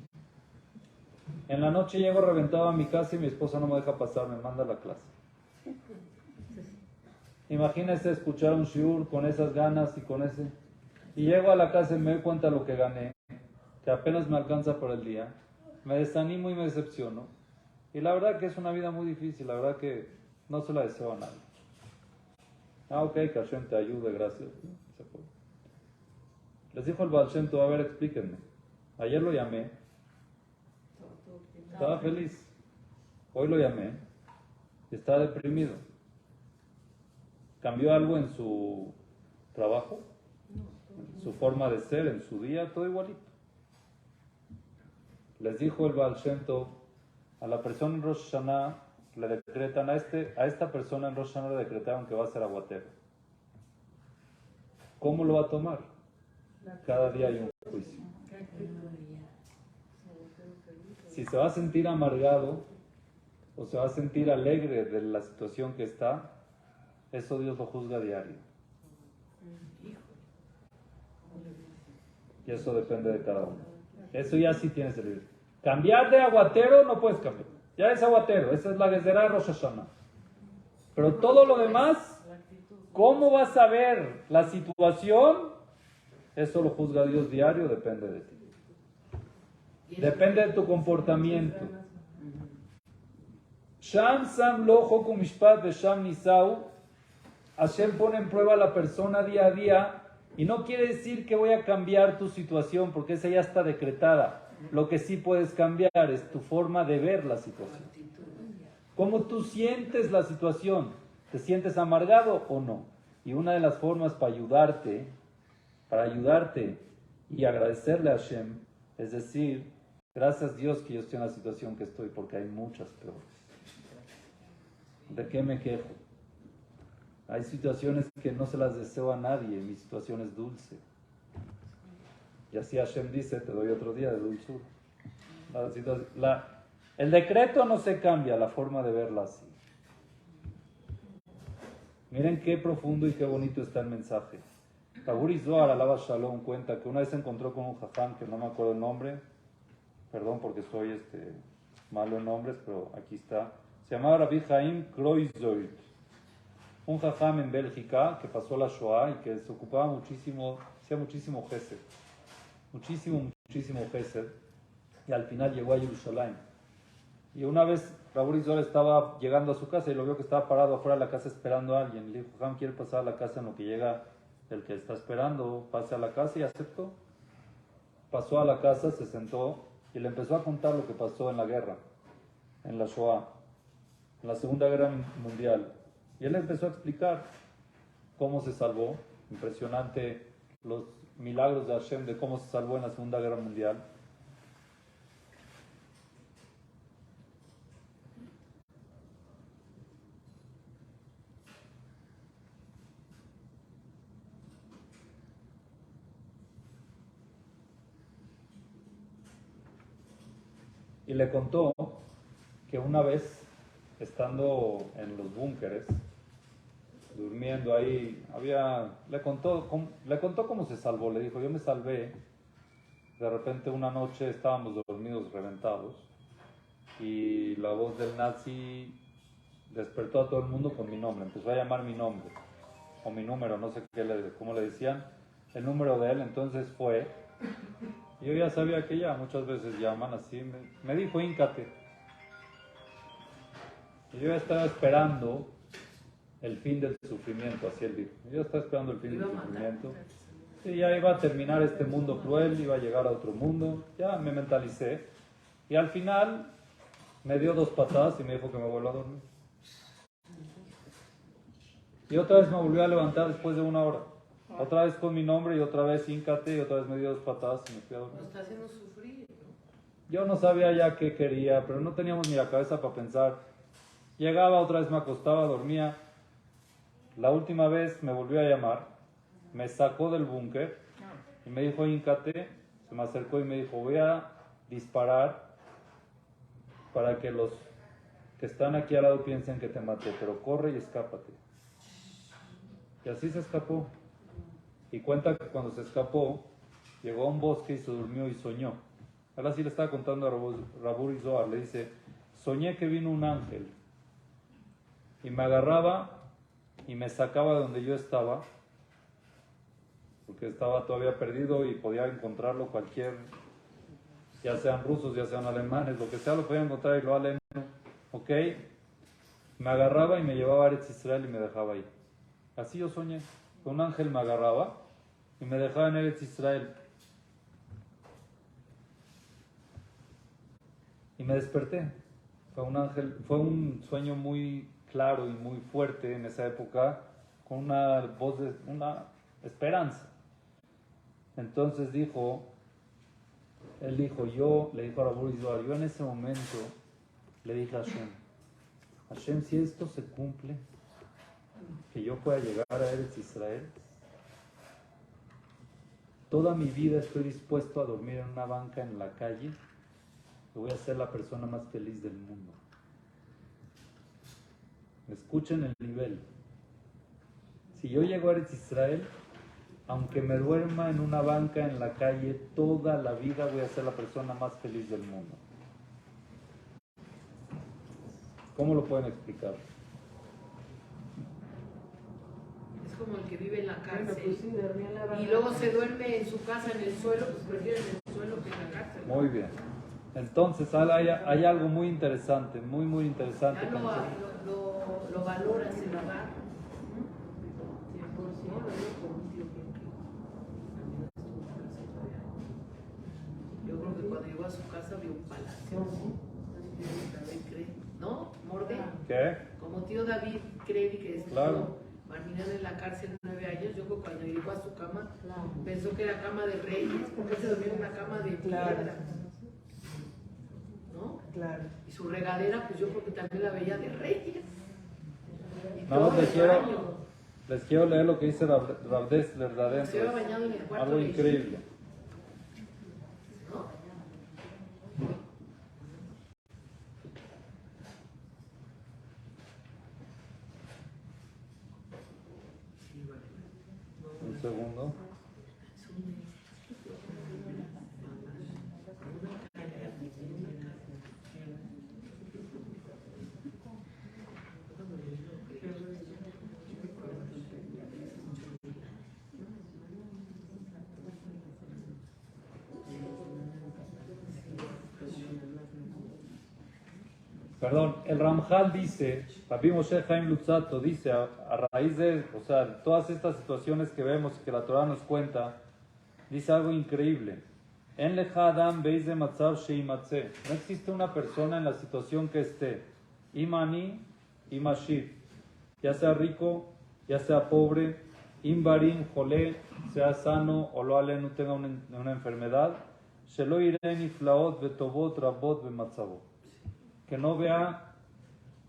En la noche llego reventado a mi casa y mi esposa no me deja pasar, me manda a la clase. Imagínense escuchar un shiur con esas ganas y con ese... Y llego a la casa y me doy cuenta de lo que gané, que apenas me alcanza para el día. Me desanimo y me decepciono. Y la verdad que es una vida muy difícil, la verdad que no se la deseo a nadie. Ok, que Hashem te ayude, gracias. Les dijo el Baal Shem Tov, a ver, explíquenme. Ayer lo llamé, estaba feliz. Hoy lo llamé y estaba deprimido. ¿Cambió algo en su trabajo? ¿En su forma de ser, en su día? Todo igualito. Les dijo el Baal Shem Tov, a la persona en Rosh Hashanah le decretan, a esta persona en Rosh Hashanah le decretaron que va a ser aguatero. ¿Cómo lo va a tomar? Cada día hay un juicio. Si se va a sentir amargado o se va a sentir alegre de la situación que está, eso Dios lo juzga a diario. Y eso depende de cada uno. Eso ya sí tienes el libre. Cambiar de aguatero no puedes cambiar. Ya es aguatero, esa es la Gezerá de Rosh Hashanah. Pero todo lo demás, ¿cómo vas a ver la situación? Eso lo juzga Dios diario, depende de ti. Depende de tu comportamiento. Sham Sam Lo Choku Mishpat de Sham Nisau. Hashem pone en prueba a la persona día a día y no quiere decir que voy a cambiar tu situación porque esa ya está decretada. Lo que sí puedes cambiar es tu forma de ver la situación. ¿Cómo tú sientes la situación? ¿Te sientes amargado o no? Y una de las formas para ayudarte y agradecerle a Hashem, es decir, gracias Dios que yo estoy en la situación que estoy, porque hay muchas peores. ¿De qué me quejo? Hay situaciones que no se las deseo a nadie, mi situación es dulce. Y así Hashem dice, te doy otro día de dulzura. El decreto no se cambia, la forma de verla así. Miren qué profundo y qué bonito está el mensaje. Kaburi Zohar, alaba Shalom, cuenta que una vez se encontró con un jajam, que no me acuerdo el nombre, perdón porque soy malo en nombres, pero aquí está. Se llamaba Rabbi Chaim Kreuzoid, un jajam en Bélgica que pasó la Shoah y que se ocupaba muchísimo, hacía muchísimo gesed, muchísimo gesed, y al final llegó a Jerusalén. Y una vez Rabbi Zohar estaba llegando a su casa y lo vio que estaba parado afuera de la casa esperando a alguien. Le dijo, jajam, ¿quiere pasar a la casa en lo que llega el que está esperando? Pase a la casa, y aceptó. Pasó a la casa, se sentó y le empezó a contar lo que pasó en la guerra, en la Shoah, en la Segunda Guerra Mundial. Y él empezó a explicar cómo se salvó. Impresionante los milagros de Hashem de cómo se salvó en la Segunda Guerra Mundial. Y le contó que una vez, estando en los búnkeres, durmiendo ahí, le contó cómo se salvó. Le dijo, yo me salvé. De repente una noche estábamos dormidos, reventados, y la voz del nazi despertó a todo el mundo con mi nombre. Empezó a llamar mi nombre, o mi número, no sé cómo le decían, el número de él. Entonces fue, y yo ya sabía que ya muchas veces llaman así. Me dijo, híncate. Y yo ya estaba esperando el fin del sufrimiento, así él dijo. Yo estaba esperando el fin del sufrimiento. Y ya iba a terminar este mundo cruel, iba a llegar a otro mundo. Ya me mentalicé. Y al final me dio 2 patadas y me dijo que me vuelva a dormir. Y otra vez me volvió a levantar después de 1 hora. Otra vez con mi nombre y otra vez híncate, y otra vez me dio 2 patadas y me fui a dormir. Nos está haciendo sufrir, ¿no? Yo no sabía ya qué quería, pero no teníamos ni la cabeza para pensar. Llegaba, otra vez me acostaba, dormía. La última vez me volvió a llamar. Me sacó del búnker y me dijo, híncate. Se me acercó y me dijo, voy a disparar para que los que están aquí al lado piensen que te maté, pero corre y escápate. Y así se escapó. Y cuenta que cuando se escapó, llegó a un bosque y se durmió y soñó. Ahora sí le estaba contando a Rabur y Zohar, le dice, soñé que vino un ángel y me agarraba y me sacaba de donde yo estaba, porque estaba todavía perdido y podía encontrarlo cualquier, ya sean rusos, ya sean alemanes, lo que sea, lo podía encontrar y lo alemán, ¿ok? Me agarraba y me llevaba a Eretz Israel y me dejaba ahí. Así yo soñé, que un ángel me agarraba y me dejaba en Eretz Israel. Y me desperté. Fue un sueño muy claro y muy fuerte en esa época, con una voz de una esperanza. Entonces él dijo, le dijo a Rabur Zohar, yo en ese momento le dije a Hashem, si esto se cumple, que yo pueda llegar a Eretz Israel, toda mi vida estoy dispuesto a dormir en una banca en la calle, y voy a ser la persona más feliz del mundo. Escuchen el nivel. Si yo llego a Eretz Israel, aunque me duerma en una banca en la calle, toda la vida voy a ser la persona más feliz del mundo. ¿Cómo lo pueden explicar? Es como el que vive en la Bueno, cárcel pues sí, dormía en la banca. y luego se duerme en su casa en el suelo, pues prefiere en el suelo que en la cárcel. Muy bien. Entonces hay algo muy interesante, muy interesante. Ya lo valoras en la barra. 100%. Yo creo que cuando llegó a su casa vio un palacio. ¿No? ¿Morde? ¿Qué? Como tío David Credi, que estuvo Claro. marginado en la cárcel 9 años, yo creo que cuando llegó a su cama, pensó que era cama de reyes, porque él se dormía en una cama de piedra. ¿No? Claro. Y su regadera, pues yo creo que también la veía de reyes. Y Nada más todo el baño. les quiero leer lo que dice Rav Dessler de adentro. Se había bañado en el cuarto Algo de increíble. ¿no? Un segundo. Perdón, el Ramjal dice, Rabbi Moshe Chaim Luzzatto dice, a raíz de, o sea, todas estas situaciones que vemos y que la Torah nos cuenta, dice algo increíble. En leja Adam beis de matzav sheimatze. No existe una persona en la situación que esté, imani, imashir, ya sea rico, ya sea pobre, imbarim, jolé, sea sano o lo alenu tenga una enfermedad, shelo ireni flaot betobot rabot bematzavot. Que no vea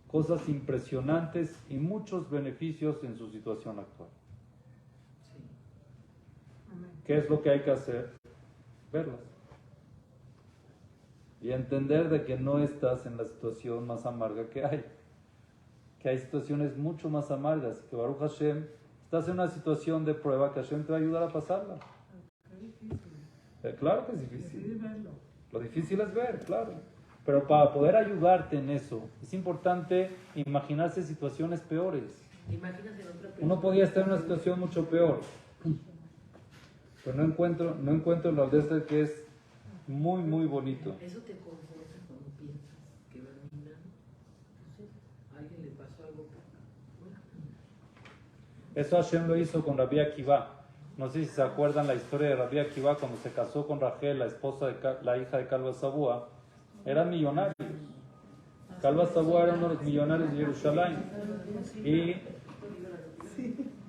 cosas impresionantes y muchos beneficios en su situación actual. ¿Qué es lo que hay que hacer? Verlas. y entender de que no estás en la situación más amarga que hay situaciones mucho más amargas, que Baruch Hashem, estás en una situación de prueba que Hashem te va a ayudar a pasarla. Claro que es difícil. Lo difícil es ver, claro. Pero para poder ayudarte en eso, es importante imaginarse situaciones peores. Imagínate en otra persona. Uno podía estar en una situación mucho peor. Pero no encuentro el Rav que es muy, muy bonito. Eso te conforta cuando piensas que va caminando. A alguien le pasó algo. Eso Hashem lo hizo con Rabbi Akiva. No sé si se acuerdan la historia de Rabbi Akiva cuando se casó con Rachel, la esposa de la hija de Calva Sabúa. Eran millonarios. Calva Sabúa era uno de los millonarios de Jerusalén. Y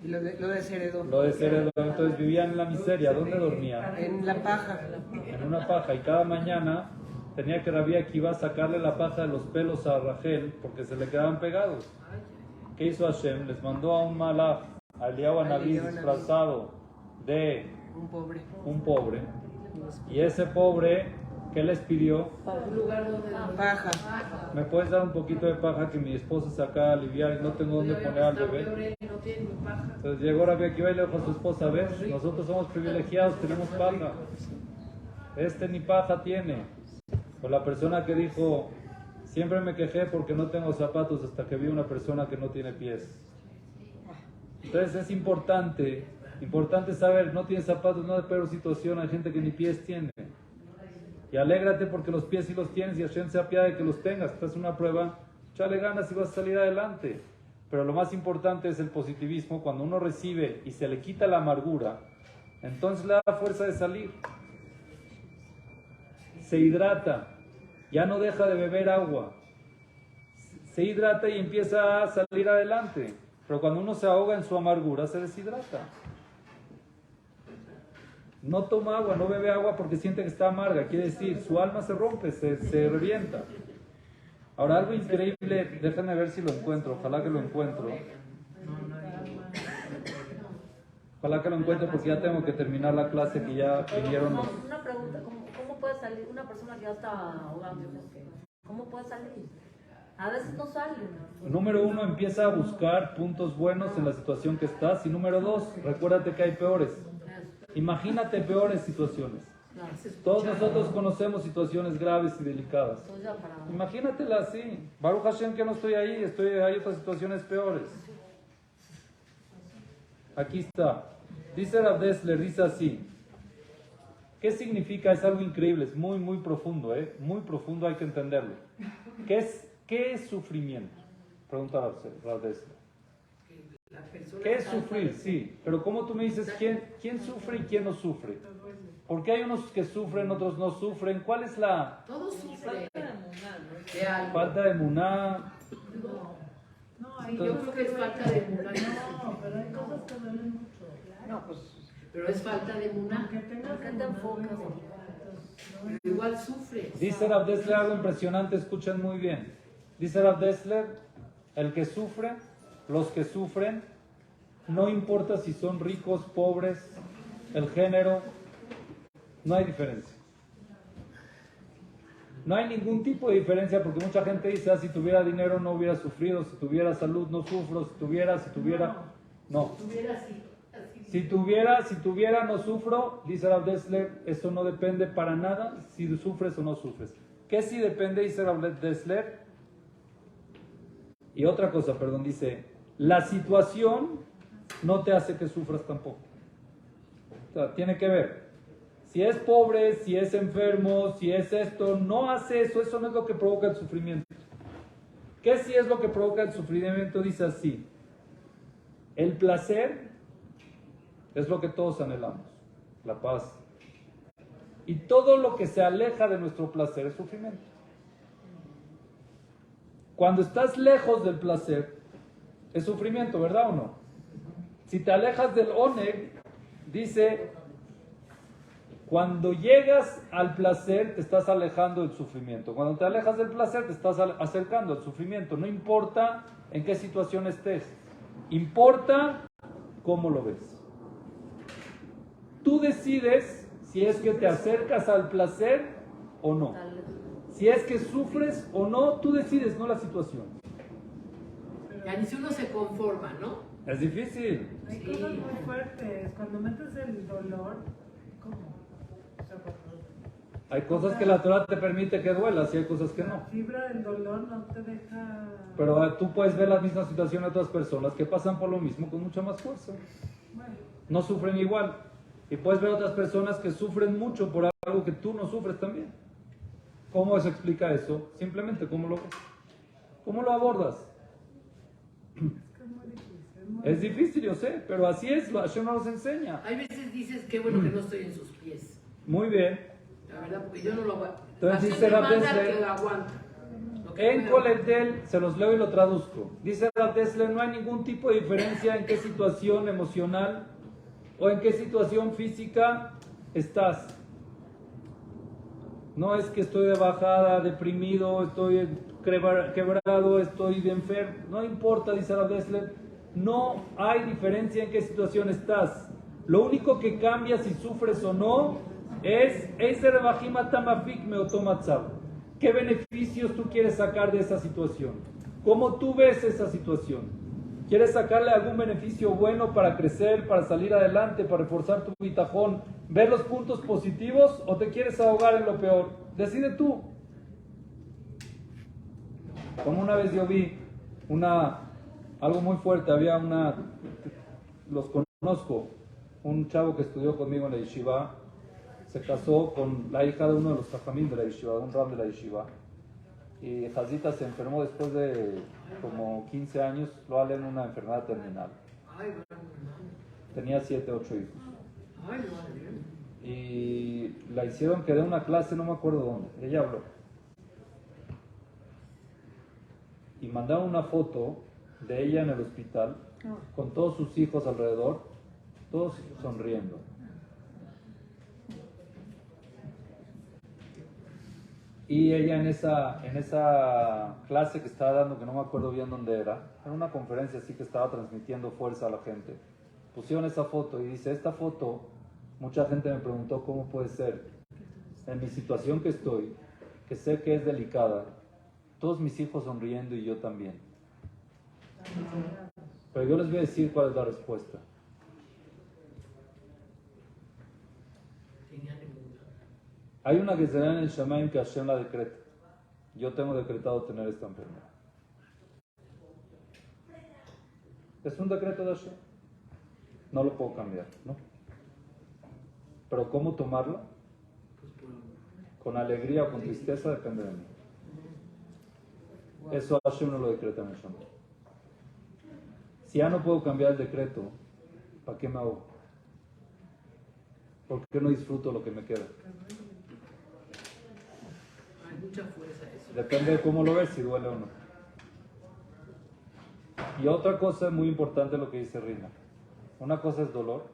lo desheredó. lo desheredó. Entonces vivían en la miseria. ¿Dónde dormían? En la paja. En una paja. Y cada mañana tenía que Rabbi Akiva sacarle la paja de los pelos a Rachel porque se le quedaban pegados. ¿Qué hizo Hashem? Les mandó a un malach, a Eliyahu Anabí, disfrazado de un pobre. Y ese pobre, ¿qué les pidió? Un lugar donde Paja. ¿Me puedes dar un poquito de paja que mi esposa se acaba de aliviar y no tengo dónde poner al bebé? No tiene ni paja. Entonces llegó Rabbi Akiva y le dijo a su esposa, ¿ves? Nosotros somos privilegiados, tenemos paja. Este ni paja tiene. O la persona que dijo, siempre me quejé porque no tengo zapatos hasta que vi una persona que no tiene pies. Entonces es importante saber, no tienes zapatos, no es peor situación, hay gente que ni pies tiene. Y alégrate porque los pies sí los tienes y Hashem se apiada de que los tengas. Estás en una prueba, échale ganas y vas a salir adelante. Pero lo más importante es el positivismo. Cuando uno recibe y se le quita la amargura, entonces le da fuerza de salir. Se hidrata, ya no deja de beber agua. Se hidrata y empieza a salir adelante. Pero cuando uno se ahoga en su amargura, se deshidrata. No toma agua, no bebe agua porque siente que está amarga. Quiere decir, su alma se rompe, se revienta. Ahora, algo increíble, déjenme ver si lo encuentro. Ojalá que lo encuentro. Ojalá que lo encuentre porque ya tengo que terminar la clase que ya vinieron los... Una pregunta, ¿cómo puede salir una persona que ya está ahogando? ¿Cómo puede salir? A veces no sale. Número 1, empieza a buscar puntos buenos en la situación que estás. Y número 2, recuérdate que hay peores. Imagínate peores situaciones. Todos nosotros conocemos situaciones graves y delicadas. Imagínatelas así. Baruch Hashem que no estoy ahí, hay otras situaciones peores. Aquí está. Dice Rav Dessler, dice así. ¿Qué significa? Es algo increíble, es muy, muy profundo, muy profundo, hay que entenderlo. ¿Qué es sufrimiento? Pregunta Rav Dessler. ¿Qué es sufrir? Sí, pero ¿cómo tú me dices quién sufre y quién no sufre? ¿Por qué hay unos que sufren, otros no sufren? ¿Cuál es la Todos sufren. falta de muná? Yo creo que es falta de muná. No, pero hay cosas que duelen mucho. No, pues Pero es falta de muná. Que tengas ¿Qué te enfocas? Pero igual sufre. Dice Rav Dessler algo impresionante, escuchen muy bien. Dice Rav Dessler, el que sufre, los que sufren, no importa si son ricos, pobres, el género, no hay diferencia. No hay ningún tipo de diferencia porque mucha gente dice, si tuviera dinero no hubiera sufrido, si tuviera salud no sufro, si tuviera, no. Si tuviera no sufro, dice Rav Dessler, eso no depende para nada si sufres o no sufres. ¿Qué sí depende? Dice Rav Dessler. Y otra cosa, perdón, dice, la situación no te hace que sufras tampoco. O sea, tiene que ver. Si es pobre, si es enfermo, si es esto, no hace eso, eso no es lo que provoca el sufrimiento. ¿Qué sí es lo que provoca el sufrimiento? Dice así, el placer es lo que todos anhelamos, la paz. Y todo lo que se aleja de nuestro placer es sufrimiento. Cuando estás lejos del placer, es sufrimiento, ¿verdad o no? Si te alejas del oneg, dice, cuando llegas al placer, te estás alejando del sufrimiento. Cuando te alejas del placer, te estás acercando al sufrimiento. No importa en qué situación estés, importa cómo lo ves. Tú decides si es que te acercas al placer o no. Si es que sufres o no, tú decides, no la situación. Ya ni si uno se conforma, ¿no? Es difícil. Hay Sí. cosas muy fuertes. Cuando metes el dolor, ¿cómo? O sea, cuando Hay cosas que la Torah te permite que duelas y hay cosas que la no. fibra del dolor no te deja... Pero tú puedes ver la misma situación de otras personas que pasan por lo mismo con mucha más fuerza. Bueno, No sufren igual. Y puedes ver otras personas que sufren mucho por algo que tú no sufres también. ¿Cómo se explica eso? Simplemente, ¿cómo lo abordas? es que es muy difícil. Es difícil, yo sé, pero así es, Hashem nos enseña. Hay veces dices, qué bueno que no estoy en sus pies. Muy bien. La verdad, porque yo no lo aguanto. Entonces Hashem dice me manda Rabdesler, que lo aguanta. Lo que En no me Coletel, se los leo y lo traduzco. Dice Rabdesler, no hay ningún tipo de diferencia en qué situación emocional o en qué situación física estás. No es que estoy de bajada, deprimido, estoy quebrado, estoy de enfermo. No importa, dice Rabdesler, no hay diferencia en qué situación estás. Lo único que cambia si sufres o no es ¿qué beneficios tú quieres sacar de esa situación? ¿Cómo tú ves esa situación? ¿Quieres sacarle algún beneficio bueno para crecer, para salir adelante, para reforzar tu bitajón, ver los puntos positivos o te quieres ahogar en lo peor? Decide tú. Como una vez yo vi algo muy fuerte, los conozco, un chavo que estudió conmigo en la yeshiva, se casó con la hija de uno de los jajamim de la yeshiva, de un rab de la yeshiva. Y Hazita se enfermó después de como 15 años, lo hale en una enfermedad terminal. Ay, Tenía 7, 8 hijos. ay, madre. Y la hicieron que dé una clase, no me acuerdo dónde. Ella habló. Y mandaron una foto de ella en el hospital, con todos sus hijos alrededor, todos sonriendo. Y ella en esa clase que estaba dando, que no me acuerdo bien dónde era una conferencia así que estaba transmitiendo fuerza a la gente, pusieron esa foto y dice, esta foto, mucha gente me preguntó cómo puede ser, en mi situación que estoy, que sé que es delicada, todos mis hijos sonriendo y yo también. Pero yo les voy a decir cuál es la respuesta. Hay una que se da en el Shamaim que Hashem la decreta. Yo tengo decretado tener esta enfermedad. Es un decreto de Hashem. No lo puedo cambiar, ¿no? Pero ¿cómo tomarlo? Con alegría o con tristeza depende de mí. Eso Hashem no lo decreta en el Shamaim. Si ya no puedo cambiar el decreto, ¿para qué me hago? ¿Por qué no disfruto lo que me queda? Hay mucha fuerza eso. Depende de cómo lo ves, si duele o no. Y otra cosa muy importante lo que dice Rina. Una cosa es dolor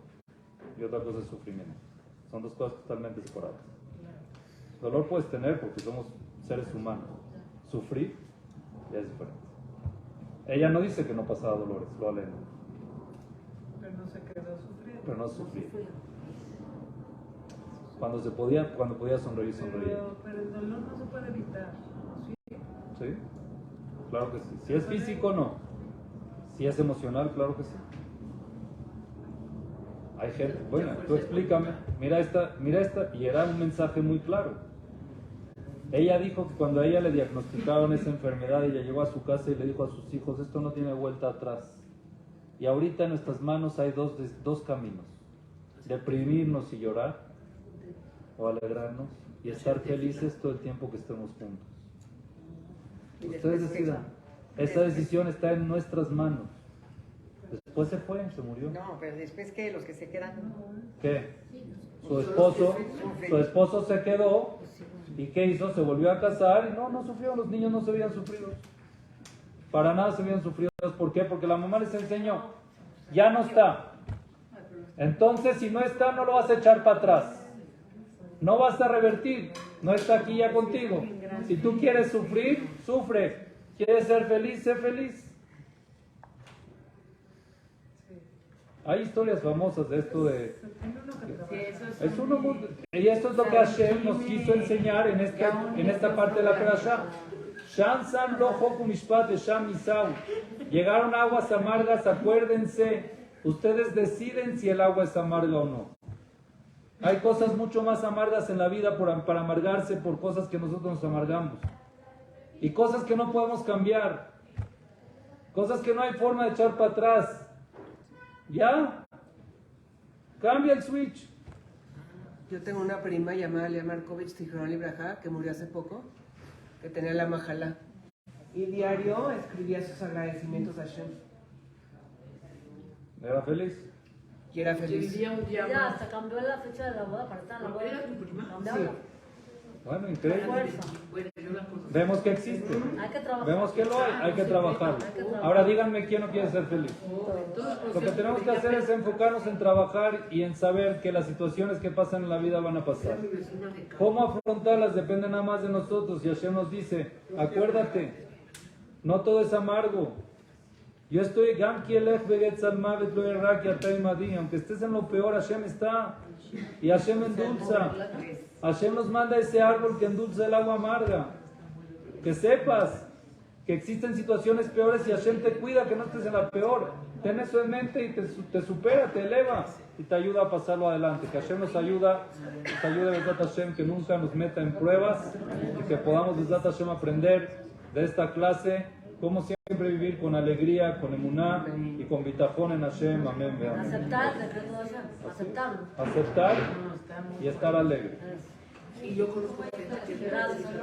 y otra cosa es sufrimiento. Son dos cosas totalmente separadas. Dolor puedes tener porque somos seres humanos. Sufrir ya es diferente. Ella no dice que no pasaba dolores, lo alena. Pero no se quedó sufriendo. Pero no sufría. Cuando podía sonreír, sonreía. Pero el dolor no se puede evitar. ¿Sí? ¿Sí? Claro que sí. Si es físico, no. Si es emocional, claro que sí. Hay gente, bueno, tú explícame, mira esta, y era un mensaje muy claro. Ella dijo que cuando a ella le diagnosticaron esa enfermedad, ella llegó a su casa y le dijo a sus hijos, esto no tiene vuelta atrás. Y ahorita en nuestras manos hay dos caminos. Deprimirnos y llorar, o alegrarnos y estar felices todo el tiempo que estemos juntos. Ustedes decidan. Esa decisión está en nuestras manos. Después se fue, se murió. No, pero después que los que se quedan. ¿Qué? Su esposo se quedó y ¿qué hizo? Se volvió a casar y no sufrió, los niños no se habían sufrido. Para nada se habían sufrido. ¿Por qué? Porque la mamá les enseñó. Ya no está. Entonces, si no está, no lo vas a echar para atrás. No vas a revertir. No está aquí ya contigo. Si tú quieres sufrir, sufre. ¿Quieres ser feliz? Sé feliz. Hay historias famosas de esto de... Sí, eso Es uno muy- y esto es lo que Hashem nos quiso enseñar en esta parte de la Perashá. Sham Sam Lo Hoku Mishpat de Sham Isau. Llegaron aguas amargas, acuérdense. Ustedes deciden si el agua es amarga o no. Hay cosas mucho más amargas en la vida para amargarse por cosas que nosotros nos amargamos. Y cosas que no podemos cambiar. Cosas que no hay forma de echar para atrás. ¿Ya? Cambia el switch. Yo tengo una prima llamada Lea Markovich Tijerón Libraja, que murió hace poco, que tenía la majalá. Y diario escribía sus agradecimientos a Hashem. ¿Era feliz? Y era que feliz. vivía un día Ya, más. hasta cambió la fecha de la boda para estar en la boda. ¿Era tu prima? Cambiaron. Bueno, increíble. Fuerza. Bueno, yo la conocí. Vemos que existe. Hay que trabajar. Vemos que lo hay que trabajarlo. Hay que trabajar. Ahora díganme quién no quiere ser feliz. Lo que tenemos que hacer es enfocarnos en trabajar y en saber que las situaciones que pasan en la vida van a pasar. Cómo afrontarlas depende nada más de nosotros. Y Hashem nos dice, acuérdate, no todo es amargo. Yo estoy, aunque estés en lo peor, Hashem está. Y Hashem endulza. Hashem nos manda ese árbol que endulza el agua amarga. Que sepas que existen situaciones peores y Hashem te cuida, que no estés en la peor. Ten eso en mente y te supera, te eleva y te ayuda a pasarlo adelante. Que Hashem nos ayude Besat Hashem, que nunca nos meta en pruebas y que podamos Besat Hashem aprender de esta clase cómo siempre vivir con alegría, con emuná y con bitajón en Hashem. Amén. Amén. Aceptar el decreto de Hashem. Aceptarlo. Aceptar y estar alegre. Y yo conozco gente que Gracias, señor.